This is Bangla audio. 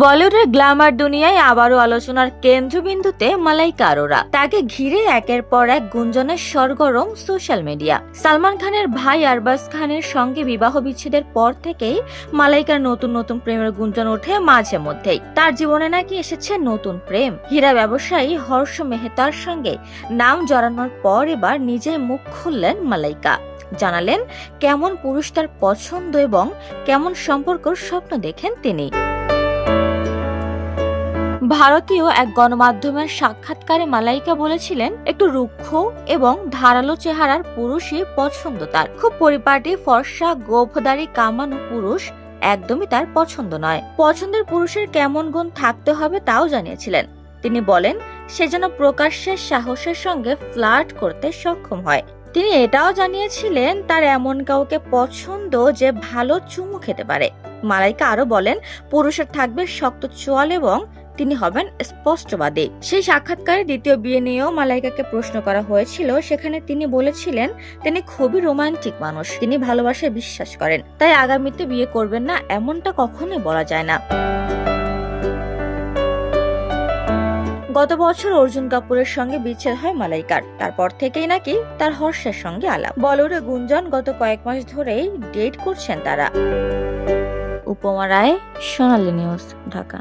বলিউডের গ্ল্যামার দুনিয়ায় আবারও আলোচনার কেন্দ্রবিন্দুতে মালাইকা আরোরা। তাকে ঘিরে একের পর এক গুঞ্জনের সরগরম সোশ্যাল মিডিয়া। সালমান খানের ভাই আরবাজ খানের সঙ্গে বিবাহ বিচ্ছেদের পর থেকেই মালাইকার নতুন নতুন প্রেমের গুঞ্জন ওঠে মাঝে মধ্যেই। তার জীবনে নাকি এসেছে নতুন প্রেম। হীরা ব্যবসায়ী হর্ষ মেহতার সঙ্গে নাম জড়ানোর পর এবার নিজেই মুখ খুললেন মালাইকা। জানালেন কেমন পুরুষ তার পছন্দ এবং কেমন সম্পর্কের স্বপ্ন দেখেন তিনি। ভারতীয় এক গণমাধ্যমের সাক্ষাৎকারে মালাইকা বলেছিলেন, একটু রুক্ষ এবং ধারালো চেহারার পুরুষই পছন্দ তার। খুব পরিপাটি, ফর্সা, গোঁফদাড়ি কামানো পুরুষ একদমই তার পছন্দ নয়। পছন্দের পুরুষের কেমন গুণ থাকতে হবে তাও জানিয়েছিলেন। তিনি বলেন, সে যেন প্রকাশ্যে সাহসের সঙ্গে ফ্লার্ট করতে সক্ষম হয়। তিনি এটাও জানিয়েছিলেন তার এমন কাউকে পছন্দ যে ভালো চুমু খেতে পারে। মালাইকা আরো বলেন, পুরুষের থাকবে শক্ত চোয়াল এবং তিনি হবেন স্পষ্টবাদী। সেই সাক্ষাৎকারে দ্বিতীয় বিয়ে নিয়েও মালাইকাকে প্রশ্ন করা হয়েছিল। সেখানে তিনি বলেছিলেন তিনি খুবই রোমান্টিক মানুষ, তিনি ভালোবাসায় বিশ্বাস করেন, তাই আগামীতে বিয়ে করবেন না এমনটা কখনোই বলা যায় না। গত বছর অর্জুন কাপুরের সঙ্গে বিচ্ছেদ হয় মালাইকার। তারপর থেকেই নাকি তার হর্ষের সঙ্গে আলাপ। বলিউডে গুঞ্জন গত কয়েক মাস ধরেই ডেট করছেন তারা। উপমা রায়, সোনালী নিউজ, ঢাকা।